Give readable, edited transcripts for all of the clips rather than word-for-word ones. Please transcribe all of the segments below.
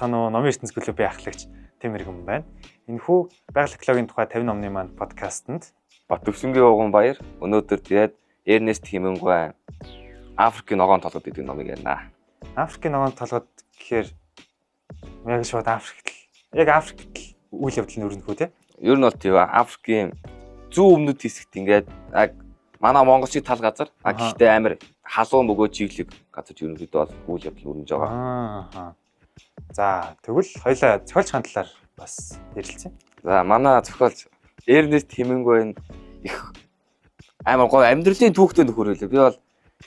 байцгаана уу? Номын ертөнц клубын ахлагч Тэм Иргэн байна. Энэхүү байгаль экологийн тухай 50 номны маань подкастт Батөвсөнгийн ууган баяр өнөөдөр тэгээд Эрнест Хемингуэй Африкийн ногоон толгод гэдэг номыг ярина. Африкийн ногоон толгод гэхээр яг шууд Африкт үйл явдал нь өрнөхөө те. Ер нь бол тийм Африкийн зүүн өмнөд хэсэгт ингээд яг манай монголчууд тал газар гэхдээ амар халуун бөгөө чиглэг газар ерөнхийдөө бол үйл явдал өрнөж байгаа. За тэгвэл хоёлаа зохиолч хандлаар бас ярилцъя. За манай зохиолч Эрнест Хемингуэй их амар гоё амьдралын түүхтэй нөхөр байлаа. Би бол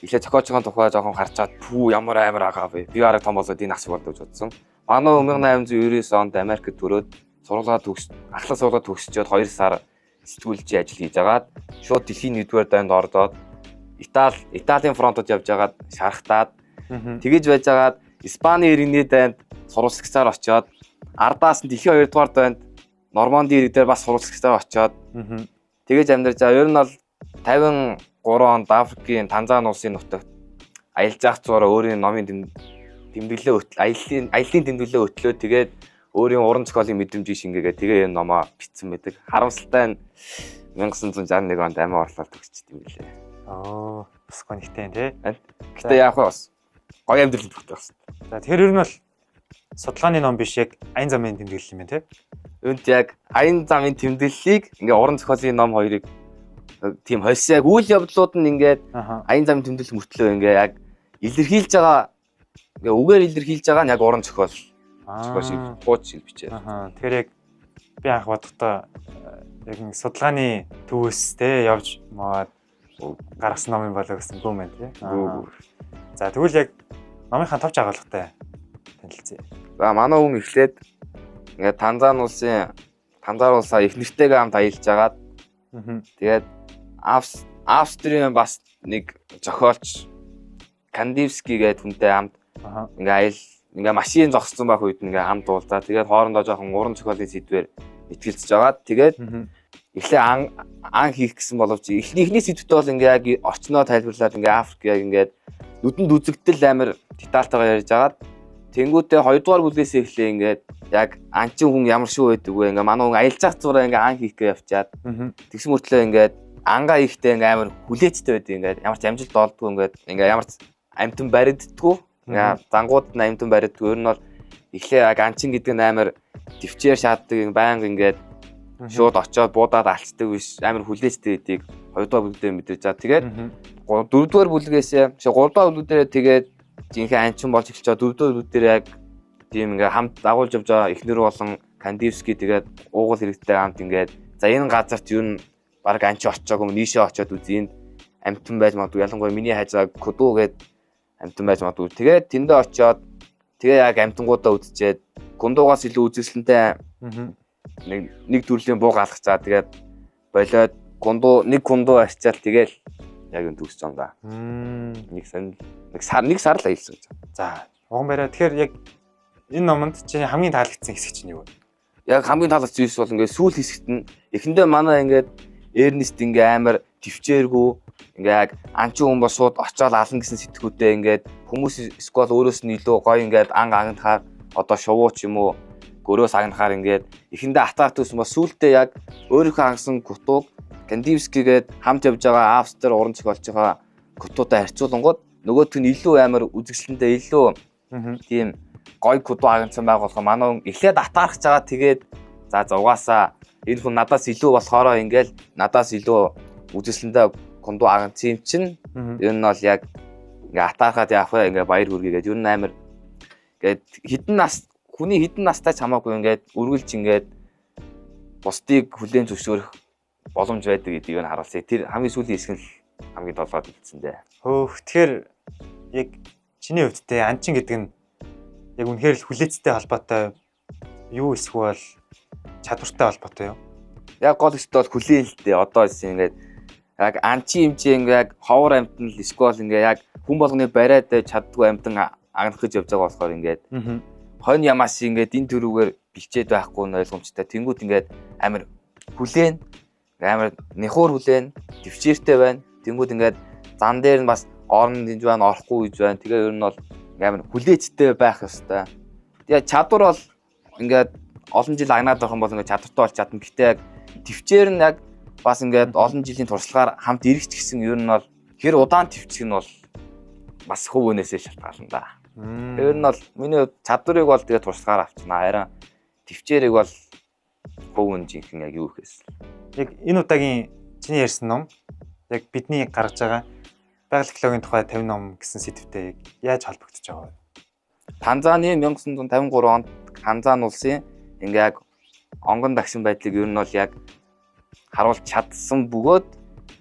эхлээ зохиолчгийн тухай жоохон харчаад пүү ямар амар агаа бэ. Би арга том болоод энэ ас болдог гэж бодсон. Манай 1899 онд Америкт төрөөд ахлах сургуулаа төгсчөөд 2 сар сэтгүүлчийн ажил хийж агаад шууд дэлхийн 1-р дайнд ордоод Италийн фронтод явж агаад шархтаад тэгэж байж агаад Испани иргэний дайнд сурвалжлагчаар очиод ардаас нь дэлхийн 2-р дайнд Норманди ирэг дээр бас сурвалжлагчаар очиод тэгэж амьдарч байгаа. Ер нь бол 53 онд Африкийн Танзани улсын нутагт аялал жах зураа өөрийн номын тэмдэглэлээ аяллаа тэмдэглэлээ өтлөө тэгээд өөрийн уран зохиолын мэдрэмжийг шингээгээд тэгээ энэ номоо бичсэн байдаг. Харамсалтай нь 1961 онд амиа орлоод төгсчихдээ юм билээ. Бас гонхтой тий. Гэтэ яах вэ бас гоё амьдрал бүртээ бас. За тэгэхээр ер нь бол судалгааны ном биш яг аян замын тэмдэглэл юм байна тий. Үүнд яг аян замын тэмдэглэлийг ингээ уран зохиолын ном хоёрыг тийм хольс яг үйл явдлууд нь ингээд аян замын тэмдэглэл мөртлөө ингээ яг илэрхийлж байгаа ингээ үгээр илэрхийлж байгаа нь яг уран зохиол. Зохиол хууч бичээ. Тэгэхээр яг би анх бодохдоо яг нэг судалгааны төвөөс те явж маад гаргасан ном юм болоо гэсэн юм байна тий. За тэгвэл яг номынхаа товч агуулгатай танилцъя. За манай хүн эхлээд ингээд Танзани улсаа их нэртэйгээ хамт аялж агаад тэгээд Австрийн бас нэг зохиолч Кандивский гэдэг хүнтэй хамт ингээ машин зогссон байх үед ингээ хамт уулзаа. Тэгээд хоорондоо жоохон уран зохиолын сэдвээр итгэлцэж байгаа. Тэгээд эхлээ ан хийх гэсэн боловч эхний сэдвтээ бол ингээ яг орчноо тайлбарлаад ингээ Африк яг ингээ нүдэнд үзэгдэл амар детальтайгаар ярьж агаад тэнгүүтээ 2 дугаар бүлгээс эхлээ ингээ яг анчин хүн ямар шүү байдаг вэ? Ингээ манай хүн аялал жах зураа ингээ ан хийх гэж явчаад тэгсэн мөртлөө ингээ ангаа ихтэй ингээ амар хүлээцтэй байдаг ингээ ямар ч амжилт олдгүй ингээ ямар ч амтан баригддаггүй. Зангууд нь амтан баригддаггүй. Ер нь бол эхлээ яг анчин гэдэг нь амар төвчээр шааддаг байнга ингээд шууд очиод буудаад алцдаг биш амар хүлээцтэй гэдгийг 2 дугаар бүлгээр мэдэрч байгаа. Тэгээд 4 дугаар бүлгээс 3 дугаар бүлгээр тэгээд жинхэнэ анчин болж эхэлж байгаа. 4 дугаар бүлгээр яг тийм ингээ хамт дагуулж явж байгаа эхнэр болон Кандивский тэгээд уугуул хэрэгтэй хамт ингээд за энэ газарт юу н баг анчин очиог юм нийшээ очиод үзье. Амтан байж магадгүй ялангуяа миний хажаа Куду гэдэг амтан байж магадгүй. Тэгээд тэндээ очиод тэгээ яг амтангуудаа үзчихэд Кундугаас илүү үзэсгэлэнтэй нэг төрлийн бууг алгацаа тэгээд болоод нэг кунду арчаал тэгэл яг энэ төгсөж байгаа юм да. Нэг сар л аялсан гэж. За уган бариа тэгэхээр яг энэ номонд чиний хамгийн таалагдсан хэсэг чинь юу вэ? Яг хамгийн таалагдсан хэсэг бол ингээд сүүл хэсэгт нь эхэндээ манай ингээд Эрнест ингээ амар төвчээргүй ингээ яг анчин хүн бол шууд очиод ална гэсэн сэтгүүтэй ингээд хүмүүс сквал өөрөөс нь илүү гоё ингээд агнахаар одоо шувуу ч юм уу гөрөөс агнахаар ингээд эхэндээ атаах төсөн бол сүүлдээ яг өөрийнхөө хангасан Кутуг Кандивскийгээд хамт явж байгаа Австри уран зохиолчтой Кутуудаа харьцуулангууд нөгөөтг нь илүү амар үзэсгэлэнтэй илүү тийм гоё Куту агнсан байг болох манай хүн эхлээд атаарч байгаа тэгээд за угаасаа энэ хүн надаас илүү болохоороо ингээл надаас илүү үзэсгэлэнтэй Кунду агнсан юм чинь ер нь бол яг ингээ атаархаад яах вэ ингээ баяр хүргээгээд ер нь амар ингээд хүний хідэн настай ч хамаагүй ингээд үргэлж ингээд бусдыг хүлээн зөвшөөрөх боломж байдаг гэдгийг нь харуулсан. Тэр хамгийн сүүлийн хэсэг нь хамгийн толгойд үлдсэн дээ. Тэгэхээр яг чиний хувьд те анчин гэдэг нь яг үнэхээр л хүлээцтэй холбоотой юу эсвэл чадвартай холбоотой юу? Яг гол хэсэгт бол хүлээн л дээ. Одоо ингээд яг анчин хэмжээ ингээд ховор амтан л эсвэл ингээд яг хүн болгоны бариад чаддгүй амтан агнах гэж явж байгаа болохоор ингээд хонь ямаас ингээд энэ төрүүгээр бэлчээд байхгүй нь ойлгомжтой. Тэнгүүд ингээд амар хүлээн амар нэхуур хүлээн төвчээртэй байна. Тэнгүүд ингээд зан дээр нь бас орон динж байна, орохгүй гэж байна. Тэгээ ер нь бол амар хүлээцтэй байх ёстой. Тэгээ чадвар бол ингээд олон жил агнаад байх юм бол ингээд чадвартай болж чадна. Гэхдээ яг төвчээр нь яг бас ингээд олон жилийн туршлагаар хамт ирэх ч гэсэн ер нь бол хэр удаан төвчих нь бол бас хөв өнөөсөө шалтгаална да. Тэр нь бол миний чадварыг бол тэгээ туршлагаар авчна. Харин төвчээрийг бол хөв өн жинхэнэ яг юу ихээс. Яг энэ удаагийн чиний ярьсан ном яг бидний гаргаж байгаа байгаль экологийн тухай 50 ном гэсэн сэдвтэй яаж холбогдож байгаа вэ? Танзаны 1953 онд Танзан улсын ингээ яг онгон дагшин байдлыг ер нь бол яг харуулж чадсан бөгөөд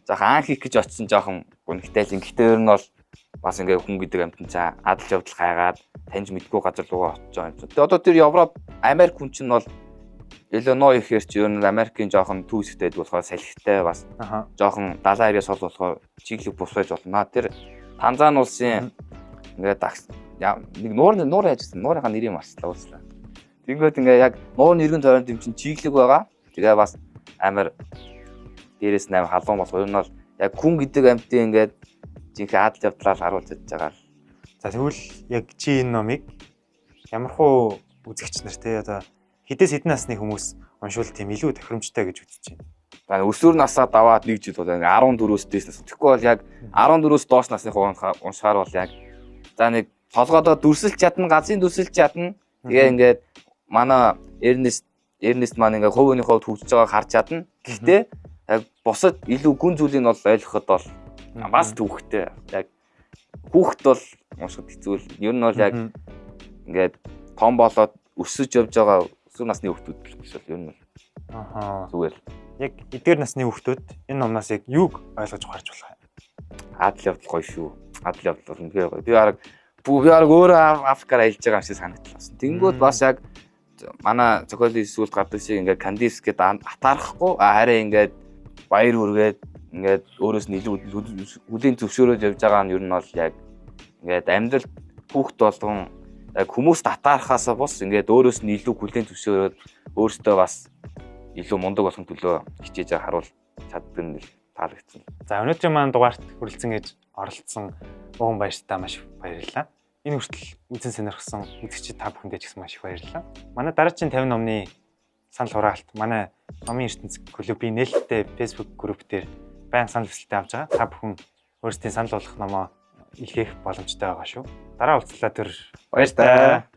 жоохон анх хийх гэж очсон жоохон гүнхтэй л ингээ ер нь бол бас ингээ хүн гэдэг амьтан цаа адал явдал гайгаад таньж мэдгүй газар руугаа очиж байгаа юм чинь. Тэгээ одоо тэр Европ, Америк хүн чинь бол Иллиной ихээр чи ер нь Америкийн жоохон түүсгтэй болохоор салхитай бас жоохон далайн ариас бол болохоор чиглэг бус байж болно. Тэр Танзан улсын ингээ дагс нэг нуур хайжсан. Нуурынхаа нэрийг марцлаа ууслаа. Тэгэнгүүт ингээ яг нуурын иргэн тойронд юм чинь чиглэг байгаа. Тэгээ бас амар дээрээс нь амар халуун болох. Ер нь бол яг хүн гэдэг амьтын ингээд жинхэнэ адал явдлаар харуулж чадж байгаа. За тэгвэл яг чи энэ номыг ямархуу үзэгч нар те одоо хэдээс хэдэн насны хүмүүс уншвал тийм илүү тохиромжтой гэж үзэж байна. За өсвөр насаа даваад нэг жил бол 14-өөс дээш нас. Тэгэхгүй бол яг 14-өөс доош насны уншихаар бол яг за нэг толгойдоо дүрсэлж чадна, газрын дүрсэлж чадна. Тэгээ ингээд манай Эрнест маань ингээд хувийн хувьд хөгжиж байгааг харж чадна. Гэхдээ яг бусад илүү гүн зүйлийг бол ойлгоход бол бас түүхтэй. Яг хүүхэд бол уншихад хэцүү л. Ер нь бол яг ингээд том болоод өсөж явж байгаа өсвөр насны хүүхдүүд л биш бол ер нь зүгээр. Яг эдгээр насны хүүхдүүд энэ номнаас яг юуг ойлгож харж болох юм? Адал явдал гоё шүү. Адал явдал бол үнэхээр гоё. Би арга өөрөө Африкаар аялж байгаа юм шиг санагдлаа. Тэнгүүд бас яг манай зохиолын сүлд гардаг шиг ингээд Кандис гэдэг атаарахгүй харин ингээд баяр хүргээд ингээд өөрөөс нь илүү хүлийн зөвшөөрөж явж байгаа нь ер нь бол яг ингээд амьдрал хүүхд болгон яг хүмүүст атаархаасаа бус ингээд өөрөөс нь илүү хүлийн зөвшөөрөөд өөртөө бас илүү мундаг болохын төлөө хичээж харуул чаддаг нь таалагдсан. За өнөөдрийн маань дугаарт хүрэлцэн гэж оролцсон Уган баяртай маш баярлалаа. Энэ хүртэл үзэн сонирхсан үзэгчид та бүхэндээ ч гэсэн маш их баярлалаа. Манай дараагийн 50 номны санал хураалт манай номын ертөнц клубын нээлттэй Facebook групп дээр байнга санал хүсэлтээ авч байгаа. Та бүхэн өөрсдийн санал болгох номоо илгээх боломжтой байгаа шүү. Дараа уулзлаа төр баяр таа.